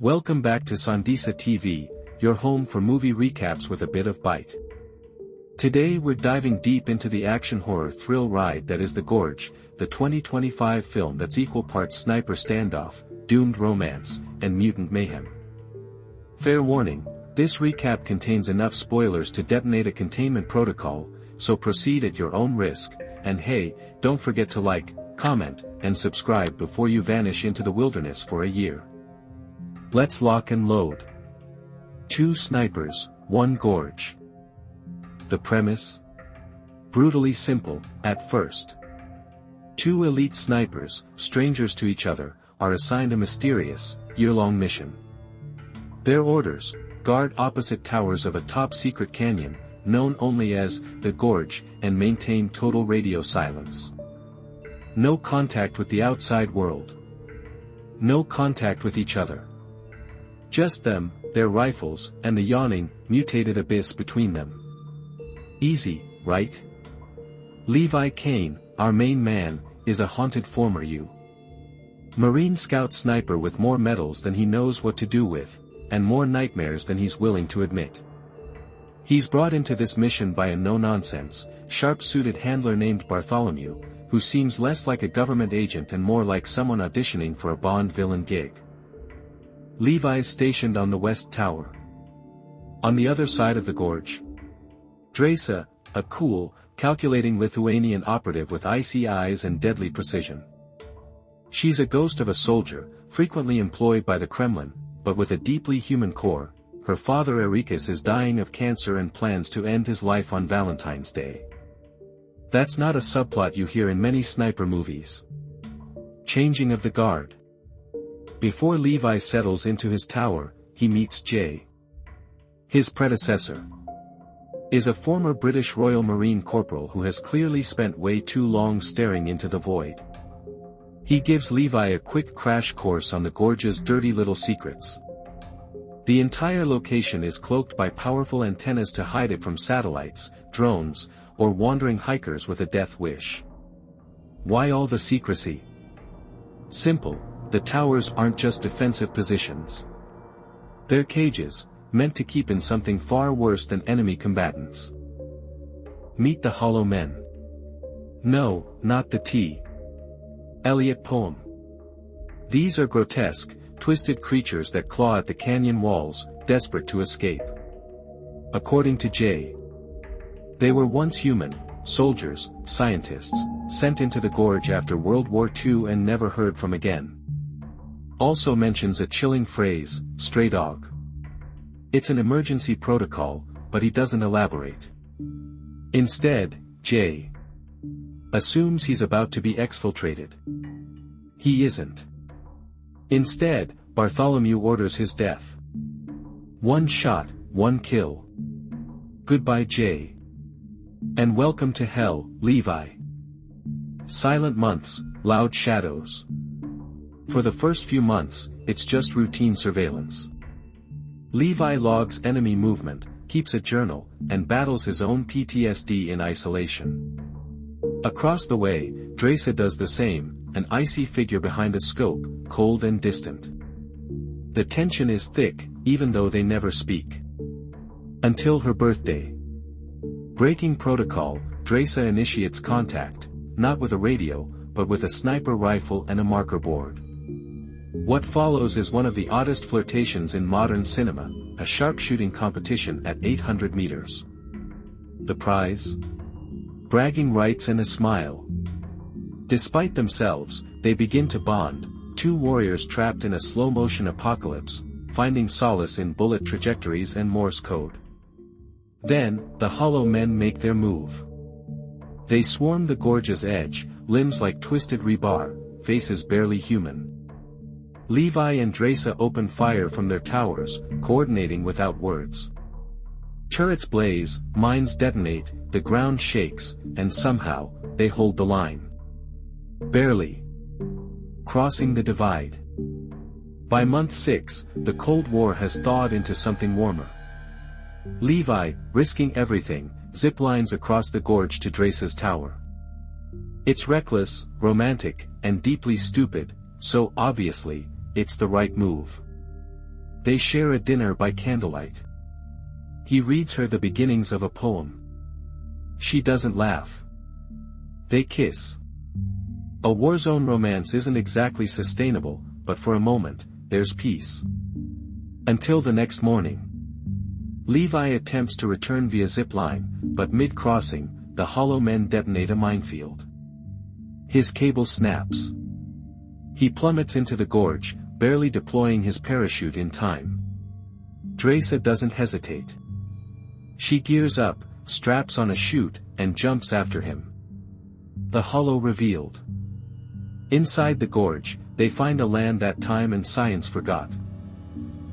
Welcome back to Sandisa TV, your home for movie recaps with a bit of bite. Today we're diving deep into the action horror thrill ride that is The Gorge, the 2025 film that's equal parts sniper standoff, doomed romance, and mutant mayhem. Fair warning, this recap contains enough spoilers to detonate a containment protocol, so proceed at your own risk, and hey, don't forget to like, comment, and subscribe before you vanish into the wilderness for a year. Let's lock and load. 2 snipers, 1 gorge. The premise? Brutally simple, at first. 2 elite snipers, strangers to each other, are assigned a mysterious, year-long mission. Their orders: guard opposite towers of a top-secret canyon, known only as the Gorge, and maintain total radio silence. No contact with the outside world. No contact with each other. Just them, their rifles, and the yawning, mutated abyss between them. Easy, right? Levi Kane, our main man, is a haunted former Marine Scout sniper with more medals than he knows what to do with, and more nightmares than he's willing to admit. He's brought into this mission by a no-nonsense, sharp-suited handler named Bartholomew, who seems less like a government agent and more like someone auditioning for a Bond villain gig. Levi's stationed on the West Tower. On the other side of the gorge, Dresa, a cool, calculating Lithuanian operative with icy eyes and deadly precision. She's a ghost of a soldier, frequently employed by the Kremlin, but with a deeply human core. Her father Erikas is dying of cancer and plans to end his life on Valentine's Day. That's not a subplot you hear in many sniper movies. Changing of the guard. Before Levi settles into his tower, he meets Jay. His predecessor is a former British Royal Marine corporal who has clearly spent way too long staring into the void. He gives Levi a quick crash course on the Gorge's dirty little secrets. The entire location is cloaked by powerful antennas to hide it from satellites, drones, or wandering hikers with a death wish. Why all the secrecy? Simple, the towers aren't just defensive positions. They're cages, meant to keep in something far worse than enemy combatants. Meet the Hollow Men. No, not the T. Eliot poem. These are grotesque, twisted creatures that claw at the canyon walls, desperate to escape. According to Jay, they were once human, soldiers, scientists, sent into the Gorge after World War II and never heard from again. Also mentions a chilling phrase, stray dog. It's an emergency protocol, but he doesn't elaborate. Instead, Jay assumes he's about to be exfiltrated. He isn't. Instead, Bartholomew orders his death. 1 shot, 1 kill. Goodbye Jay. And welcome to hell, Levi. Silent months, loud shadows. For the first few months, it's just routine surveillance. Levi logs enemy movement, keeps a journal, and battles his own PTSD in isolation. Across the way, Dresa does the same, an icy figure behind a scope, cold and distant. The tension is thick, even though they never speak. Until her birthday. Breaking protocol, Dresa initiates contact, not with a radio, but with a sniper rifle and a marker board. What follows is one of the oddest flirtations in modern cinema, a sharpshooting competition at 800 meters. The prize? Bragging rights and a smile. Despite themselves, they begin to bond, 2 warriors trapped in a slow-motion apocalypse, finding solace in bullet trajectories and Morse code. Then, the Hollow Men make their move. They swarm the Gorge's edge, limbs like twisted rebar, faces barely human. Levi and Dresa open fire from their towers, coordinating without words. Turrets blaze, mines detonate, the ground shakes, and somehow, they hold the line. Barely. Crossing the divide. By month 6, the Cold War has thawed into something warmer. Levi, risking everything, ziplines across the Gorge to Dresa's tower. It's reckless, romantic, and deeply stupid, so obviously, it's the right move. They share a dinner by candlelight. He reads her the beginnings of a poem. She doesn't laugh. They kiss. A war-zone romance isn't exactly sustainable, but for a moment, there's peace. Until the next morning. Levi attempts to return via zipline, but mid-crossing, the hollow men detonate a minefield. His cable snaps. He plummets into the gorge, barely deploying his parachute in time. Dresa doesn't hesitate. She gears up, straps on a chute, and jumps after him. The hollow revealed. Inside the gorge, they find a land that time and science forgot.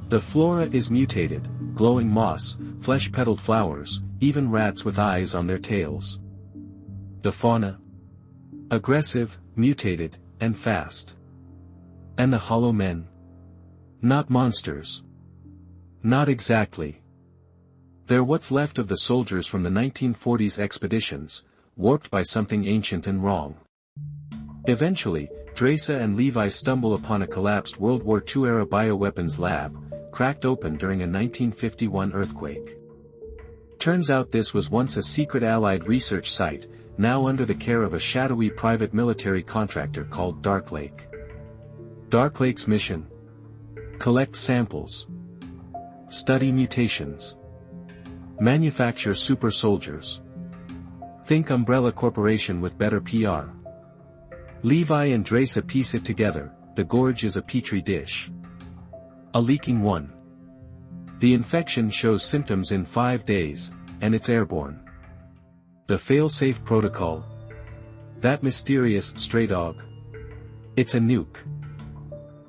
The flora is mutated, glowing moss, flesh-petaled flowers, even rats with eyes on their tails. The fauna? Aggressive, mutated, and fast. And the hollow men? Not monsters. Not exactly. They're what's left of the soldiers from the 1940s expeditions, warped by something ancient and wrong. Eventually, Dresa and Levi stumble upon a collapsed World War II-era bioweapons lab, cracked open during a 1951 earthquake. Turns out this was once a secret Allied research site, now under the care of a shadowy private military contractor called Dark Lake. Dark Lake's mission? Collect samples. Study mutations. Manufacture super soldiers. Think Umbrella Corporation with better PR. Levi and Dresa piece it together, the gorge is a petri dish. A leaking one. The infection shows symptoms in 5 days, and it's airborne. The fail-safe protocol. That mysterious stray dog. It's a nuke.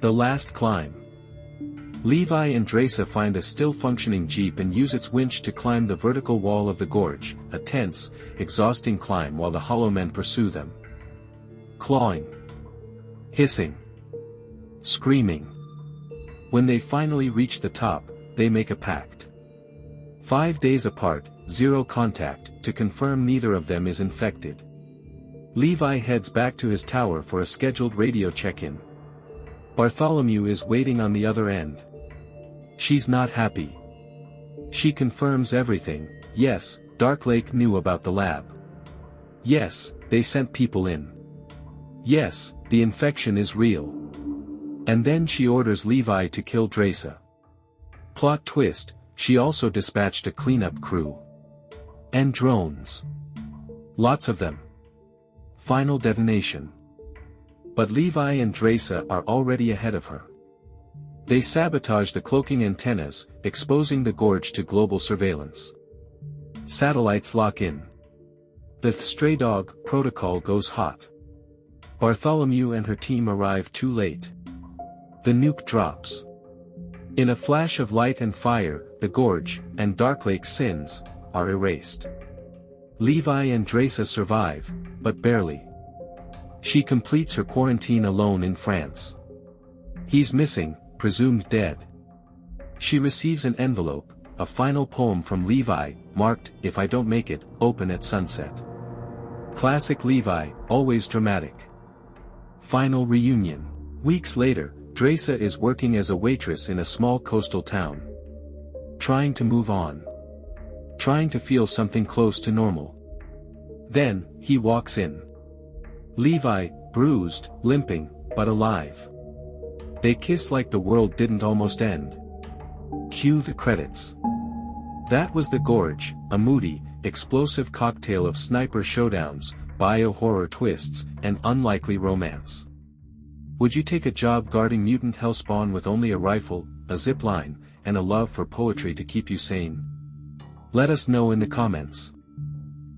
The last climb. Levi and Dresa find a still-functioning jeep and use its winch to climb the vertical wall of the gorge, a tense, exhausting climb while the hollow men pursue them. Clawing. Hissing. Screaming. When they finally reach the top, they make a pact. 5 days apart, zero contact, to confirm neither of them is infected. Levi heads back to his tower for a scheduled radio check-in. Bartholomew is waiting on the other end. She's not happy. She confirms everything. Yes, Dark Lake knew about the lab. Yes, they sent people in. Yes, the infection is real. And then she orders Levi to kill Dresa. Plot twist, she also dispatched a cleanup crew. And drones. Lots of them. Final detonation. But Levi and Dresa are already ahead of her. They sabotage the cloaking antennas, exposing the gorge to global surveillance. Satellites lock in. The stray dog protocol goes hot. Bartholomew and her team arrive too late. The nuke drops. In a flash of light and fire, the gorge, and Dark Lake's sins, are erased. Levi and Dresa survive, but barely. She completes her quarantine alone in France. He's missing, presumed dead. She receives an envelope, a final poem from Levi, marked, "If I don't make it, open at sunset." Classic Levi, always dramatic. Final reunion. Weeks later, Dresa is working as a waitress in a small coastal town. Trying to move on. Trying to feel something close to normal. Then, he walks in. Levi, bruised, limping, but alive. They kiss like the world didn't almost end. Cue the credits. That was The Gorge, a moody, explosive cocktail of sniper showdowns, bio-horror twists, and unlikely romance. Would you take a job guarding mutant hellspawn with only a rifle, a zipline, and a love for poetry to keep you sane? Let us know in the comments.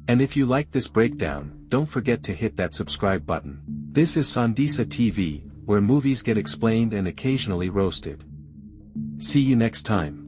And if you liked this breakdown, don't forget to hit that subscribe button. This is Sandisa TV, where movies get explained and occasionally roasted. See you next time.